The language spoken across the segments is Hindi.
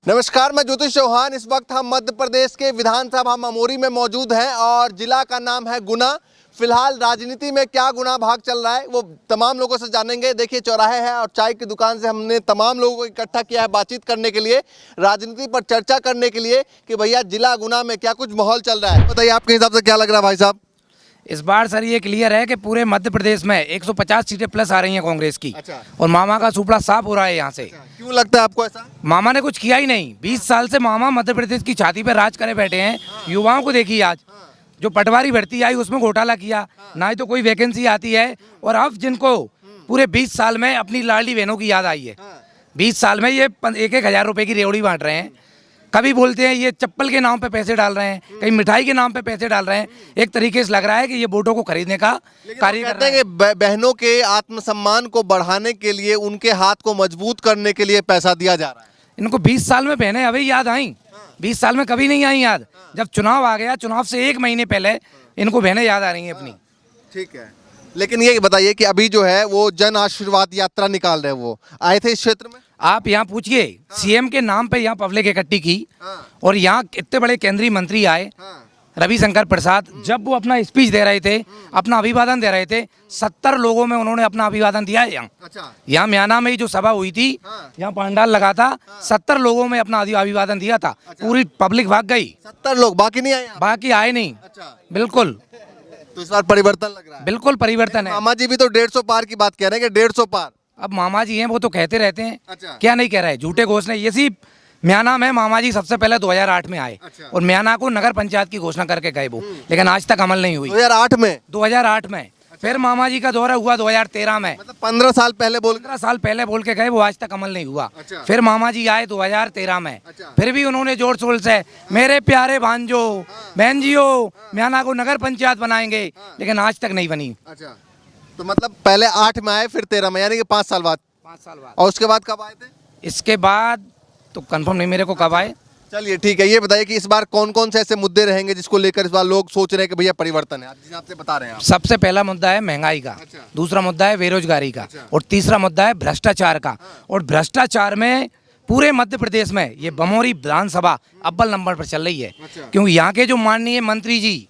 नमस्कार, मैं ज्योतिष चौहान। इस वक्त हम मध्य प्रदेश के विधानसभा ममोरी में मौजूद हैं और जिला का नाम है गुना। फिलहाल राजनीति में क्या गुना भाग चल रहा है वो तमाम लोगों से जानेंगे। देखिए, चौराहे है और चाय की दुकान से हमने तमाम लोगों को इकट्ठा किया है बातचीत करने के लिए, राजनीति पर चर्चा करने के लिए कि भैया जिला गुना में क्या कुछ माहौल चल रहा है। बताइए, आपके हिसाब से क्या लग रहा है भाई साहब? इस बार सर ये क्लियर है कि पूरे मध्य प्रदेश में 150 सीटें प्लस आ रही हैं कांग्रेस की। अच्छा। और मामा का सुपड़ा साफ हो रहा है यहाँ से। अच्छा। क्यों लगता है आपको ऐसा? मामा ने कुछ किया ही नहीं। 20 साल से मामा मध्य प्रदेश की छाती पर राज करे बैठे हैं। युवाओं को देखिए, आज जो पटवारी भर्ती आई उसमें घोटाला किया, ना ही तो कोई वैकेंसी आती है। और अब जिनको पूरे 20 साल में अपनी लाडली बहनों की याद आई है, 20 साल में ये 1-1 हज़ार रुपए की रेवड़ी बांट रहे हैं। कभी बोलते हैं ये चप्पल के नाम पे पैसे डाल रहे हैं, कहीं मिठाई के नाम पे पैसे डाल रहे हैं। एक तरीके से लग रहा है कि ये वोटों को खरीदने का कार्य कर रहे हैं। बहनों के आत्मसम्मान को बढ़ाने के लिए, उनके हाथ को मजबूत करने के लिए पैसा दिया जा रहा है। इनको 20 साल में बहनें अभी याद आई। 20 साल में कभी नहीं आई याद। जब चुनाव आ गया, चुनाव से 1 महीने पहले इनको बहनें याद आ रही हैं अपनी। ठीक है, लेकिन ये बताइए कि अभी जो है वो जन आशीर्वाद यात्रा निकाल रहे हैं, वो आए थे इस क्षेत्र में? आप यहाँ पूछिए, सीएम के नाम पे यहाँ पब्लिक इकट्ठी की और यहाँ इतने बड़े केंद्रीय मंत्री आए, रविशंकर प्रसाद, जब वो अपना स्पीच दे रहे थे, अपना अभिवादन दे रहे थे, 70 लोगों में उन्होंने अपना अभिवादन दिया है। यहाँ यहाँ म्याना में ही जो सभा हुई थी, यहाँ पंडाल लगा था, 70 लोगों में अपना अभिवादन दिया था। पूरी पब्लिक भाग गई। 70 लोग, बाकी नहीं आए? बाकी आए नहीं। बिल्कुल। तो इस बार परिवर्तन लग रहा है? बिल्कुल परिवर्तन है। मामा जी भी तो 150 पार की बात कह रहे हैं कि 150 पार। अब मामा जी हैं, वो तो कहते रहते हैं। अच्छा। क्या नहीं कह रहे हैं, झूठे घोषणा। ये सिर्फ म्याना में मामा जी सबसे पहले 2008 में आए। अच्छा। और म्याना को नगर पंचायत की घोषणा करके गए वो, लेकिन आज तक अमल नहीं हुई। 2008 में? 2008 में। फिर मामा जी का दौरा हुआ 2013 में। मतलब 15 साल पहले 15 साल पहले बोल के गए, वो आज तक अमल नहीं हुआ। अच्छा। फिर मामा जी आए 2013 में। अच्छा। फिर भी उन्होंने जोर शोर से मेरे प्यारे भांजो बहन जियो म्याना को नगर पंचायत बनाएंगे, लेकिन आज तक नहीं बनी। अच्छा, तो मतलब पहले 8 में आए, फिर 13 में, यानी कि 5 साल बाद। 5 साल बाद। और उसके बाद कब आए थे? इसके बाद तो कंफर्म नहीं मेरे को कब आए। चलिए ठीक है, ये बताइए कि इस बार कौन कौन से ऐसे मुद्दे रहेंगे जिसको लेकर इस बार लोग सोच रहे हैं कि भैया परिवर्तन है, आप जिस आपसे बता रहे हैं आप? सबसे पहला मुद्दा है महंगाई का। अच्छा। दूसरा मुद्दा है बेरोजगारी का। अच्छा। और तीसरा मुद्दा है भ्रष्टाचार का। और भ्रष्टाचार में पूरे मध्य प्रदेश में ये बमोरी विधानसभा अव्वल नंबर पर चल रही है। अच्छा। क्योंकि यहाँ के जो माननीय मंत्री जी,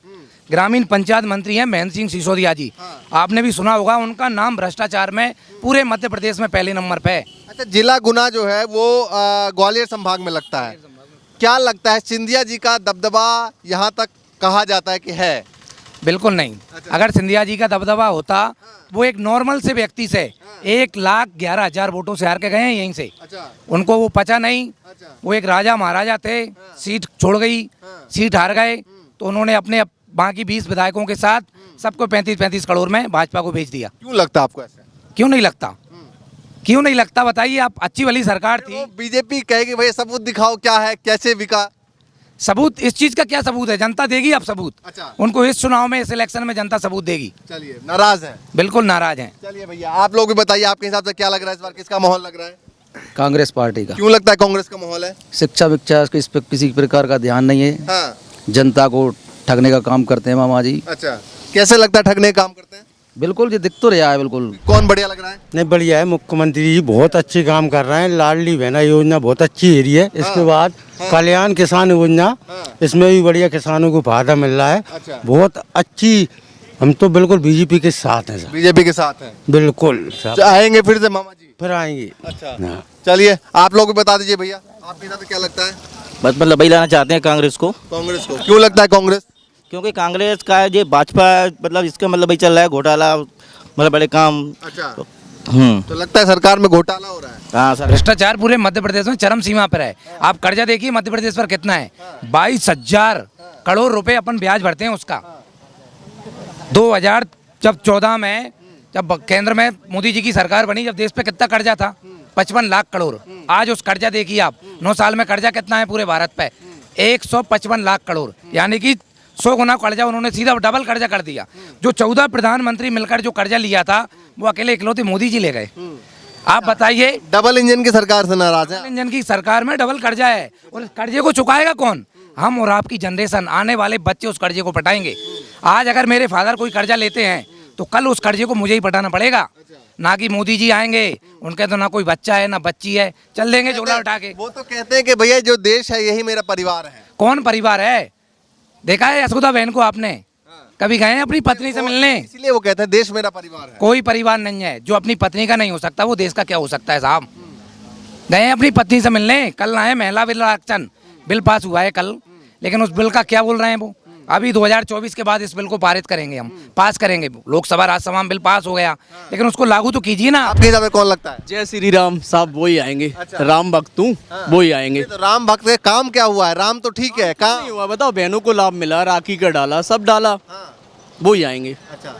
ग्रामीण पंचायत मंत्री हैं महेंद्र सिंह सिसोदिया जी, आपने भी सुना होगा, उनका नाम भ्रष्टाचार में पूरे मध्य प्रदेश में पहले नंबर पे है। अच्छा, जिला गुना जो है वो ग्वालियर संभाग में लगता है। क्या लगता है, सिंधिया जी का दबदबा यहाँ तक कहा जाता है कि है? बिल्कुल नहीं। अच्छा। अगर सिंधिया जी का दबदबा होता, वो एक नॉर्मल से व्यक्ति से 1,11,000 वोटों से हार के गए हैं यहीं से। अच्छा। उनको वो पचा नहीं। अच्छा। वो एक राजा महाराजा थे, सीट छोड़ गई, सीट हार गए, तो उन्होंने अपने बाकी 20 विधायकों के साथ सबको 35-35 करोड़ में भाजपा को भेज दिया। क्यों लगता है आपको ऐसा? क्यों नहीं लगता? क्यों नहीं लगता बताइए आप? अच्छी वाली सरकार थी। बीजेपी कहेगी भैया सबूत दिखाओ, क्या है, कैसे बिका? सबूत इस चीज का क्या सबूत है? जनता देगी अब सबूत। अच्छा। उनको इस चुनाव में, इस इलेक्शन में जनता सबूत देगी। चलिए, नाराज है? बिल्कुल नाराज हैं। चलिए भैया, आप लोग भी बताइए, आपके हिसाब से क्या लग रहा है, इस बार किसका माहौल लग रहा है? कांग्रेस पार्टी का। क्यों लगता है कांग्रेस का माहौल है? शिक्षा विक्षा इस पर किसी प्रकार का ध्यान नहीं है। हाँ। जनता को ठगने का काम करते हैं मामा जी। अच्छा, कैसे लगता है ठगने का काम करते हैं? बिल्कुल, ये दिख तो रहा है। बिल्कुल। कौन बढ़िया लग रहा है? नहीं, बढ़िया है। मुख्यमंत्री जी बहुत अच्छे काम कर रहे हैं। लाडली बहना योजना बहुत अच्छी एरी है। इसके बाद कल्याण किसान योजना, इसमें भी बढ़िया किसानों को फायदा मिल रहा है। अच्छा। बहुत अच्छी। हम तो बिल्कुल बीजेपी के साथ हैं सर। बीजेपी के साथ हैं? बिल्कुल सर। आएंगे फिर से मामा जी? फिर आएंगे। अच्छा। हाँ। चलिए, आप लोग भी बता दीजिए भैया, आपके हिसाब से क्या लगता है? बस मतलब वही लाना चाहते हैं कांग्रेस को। कांग्रेस को क्यों लगता है कांग्रेस? क्योंकि कांग्रेस का ये भाजपा मतलब इसका मतलब वही चल रहा है घोटाला, मतलब बड़े काम। अच्छा। तो तो लगता है सरकार में घोटाला हो रहा है? हाँ सर। भ्रष्टाचार पूरे मध्य प्रदेश में चरम सीमा पर है। आप कर्जा देखिए मध्य प्रदेश पर कितना है। 22,000 करोड़ रुपए अपन ब्याज भरते हैं उसका। 2014 में जब केंद्र में मोदी जी की सरकार बनी, जब देश पे कितना कर्जा था? 55 लाख करोड़। आज उस कर्जा देखिए आप, 9 साल में कर्जा कितना है पूरे भारत पे? 155 लाख करोड़, यानी कि 100 गुना कर्जा उन्होंने सीधा डबल कर्जा कर दिया। जो 14 प्रधानमंत्री मिलकर जो कर्जा लिया था, वो अकेले इकलौते मोदी जी ले गए। आप बताइए, डबल इंजन की सरकार से नाराज है? इंजन की सरकार में डबल कर्जा है, और इस कर्जे को चुकाएगा कौन? हम और आपकी जनरेशन, आने वाले बच्चे उस कर्जे को पटाएंगे। आज अगर मेरे फादर कोई कर्जा लेते हैं तो कल उस कर्जे को मुझे ही पटाना पड़ेगा, ना कि मोदी जी आएंगे, उनके तो ना कोई बच्चा है ना बच्ची है, चल देंगे झोला उठा के। वो तो कहते हैं कि भैया जो देश है यही मेरा परिवार है। कौन परिवार है? देखा है यशोदा बहन को आपने? कभी गए हैं अपनी पत्नी से मिलने? इसलिए वो कहते हैं देश मेरा परिवार है। कोई परिवार नहीं है। जो अपनी पत्नी का नहीं हो सकता वो देश का क्या हो सकता है साहब? गए हैं अपनी पत्नी से मिलने? कल आए महिला बिल आरक्षण बिल पास हुआ है कल, लेकिन उस बिल का क्या बोल रहे हैं वो? अभी 2024 के बाद इस बिल को पारित करेंगे, हम पास करेंगे। लोकसभा राज्यसभा में बिल पास हो गया, लेकिन उसको लागू तो कीजिए ना। आपके हिसाब से कौन लगता है? जय श्री राम साहब वही आएंगे। अच्छा। राम भक्त हूँ, वही आएंगे। तो राम भक्त का काम क्या हुआ है? राम तो ठीक है, नहीं काम हुआ बताओ, बहनों को लाभ मिला, राखी का डाला, सब डाला, वही आएंगे। अच्छा।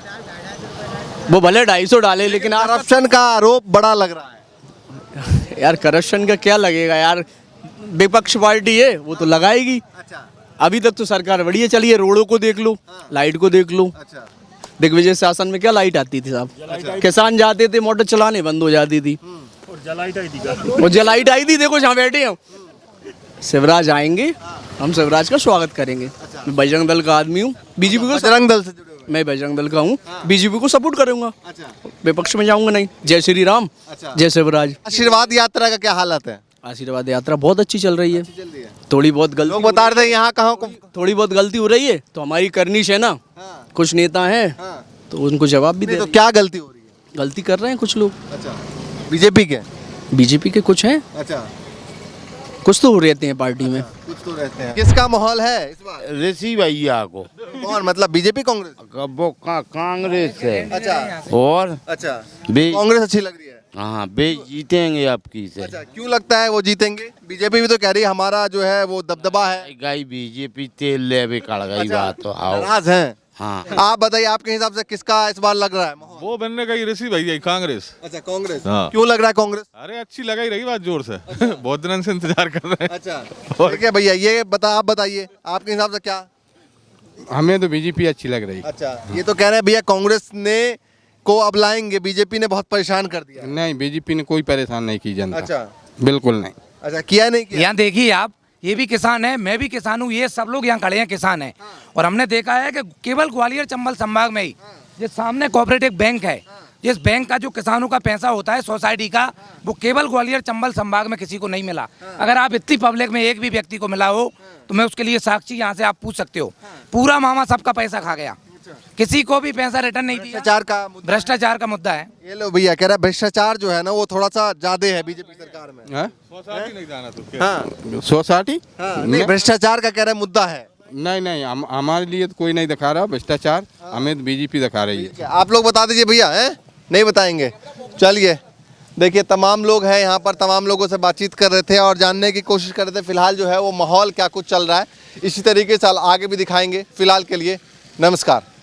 वो भले 250 डाले, लेकिन आज करप्शन का आरोप बड़ा लग रहा है। यार करप्शन का क्या लगेगा यार, विपक्ष पार्टी है वो तो लगाएगी। अच्छा अभी तक तो सरकार बढ़िया चली है, रोडों को देख लो, लाइट को देख लो। अच्छा दिग्विजय शासन में क्या लाइट आती थी साहब? किसान जाते थे, मोटर चलाने बंद हो जाती थी, और जलाइट आई थी। देखो जहाँ बैठे हम, शिवराज आएंगे, हम शिवराज का स्वागत करेंगे। मैं बजरंग दल का आदमी हूँ, बीजेपी को बजरंग दल से जुड़े हुए। मैं बजरंग दल का हूँ, बीजेपी को सपोर्ट करूंगा, अच्छा विपक्ष में जाऊंगा नहीं। जय श्री राम, अच्छा। जय शिवराज। आशीर्वाद यात्रा का क्या हालत है? आशीर्वाद यात्रा बहुत अच्छी चल रही है। थोड़ी बहुत गलती लोग बता रहे थे यहाँ कहाँ को। थोड़ी बहुत गलती हो रही है तो हमारी करनी है ना। कुछ नेता हैं तो उनको जवाब भी दे तो रहे क्या गलती हो रही है? हैं। गलती कर रहे हैं कुछ लोग, अच्छा बीजेपी के। बीजेपी के कुछ हैं, अच्छा कुछ तो रहते हैं पार्टी में। कुछ तो रहते हैं। किसका माहौल है इस बार? ऋषि भैया को कौन, मतलब बीजेपी कांग्रेस? वो कांग्रेस है। अच्छा और अच्छा बे कांग्रेस अच्छी लग रही है। हाँ बे जीतेंगे आपकी से। अच्छा क्यों लगता है वो जीतेंगे? बीजेपी भी तो कह रही है हमारा जो है वो दबदबा है। गई बीजेपी तेल ले भी कड़ गई अच्छा, बात तो आओ। नाराज हैं। हाँ आप बताइए आपके हिसाब से किसका इस बार लग रहा है माहौल? वो बनने का ही ऋषि भैया कांग्रेस। अच्छा कांग्रेस। हाँ। क्यों लग रहा है कांग्रेस? अरे अच्छी लगा ही रही बात जोर से। बहुत दिनों से इंतजार कर रहे हैं। अच्छा ठीक है भैया, ये आप बताइए आपके हिसाब से क्या? हमें तो बीजेपी अच्छी लग रही। अच्छा ये तो कह रहे हैं भैया कांग्रेस ने को अब लाएंगे, बीजेपी ने बहुत परेशान कर दिया। नहीं, बीजेपी ने कोई परेशान नहीं की जनता। अच्छा बिल्कुल नहीं। अच्छा किया नहीं किया? यहाँ देखिए आप, ये भी किसान है, मैं भी किसान हूँ, ये सब लोग यहाँ खड़े हैं किसान हैं। और हमने देखा है कि केवल ग्वालियर चंबल संभाग में ही जिस सामने कोऑपरेटिव बैंक है, जिस बैंक का जो किसानों का पैसा होता है सोसाइटी का, वो केवल ग्वालियर चंबल संभाग में किसी को नहीं मिला। अगर आप इतनी पब्लिक में एक भी व्यक्ति को मिला हो तो मैं उसके लिए साक्षी, यहाँ से आप पूछ सकते हो। पूरा मामा सबका पैसा खा गया, किसी को भी पैसा रिटर्न नहीं दिया। भ्रष्टाचार का मुद्दा है। ये लो भैया कह रहा है भ्रष्टाचार जो है ना वो थोड़ा सा ज्यादा है बीजेपी सरकार में। हाँ? नहीं जाना तो हाँ सोसाइटी नहीं, भ्रष्टाचार का कह रहा है मुद्दा है। नहीं, हमारे लिए तो कोई नहीं दिखा रहा भ्रष्टाचार, हमें तो बीजेपी दिखा रही है। आप लोग बता दीजिए भैया, हैं? नहीं बताएंगे? चलिए देखिए तमाम लोग हैं यहाँ पर, तमाम लोगों से बातचीत कर रहे थे और जानने की कोशिश कर रहे थे फिलहाल जो है वो माहौल क्या कुछ चल रहा है। इसी तरीके से आगे भी दिखाएंगे। फिलहाल के लिए नमस्कार।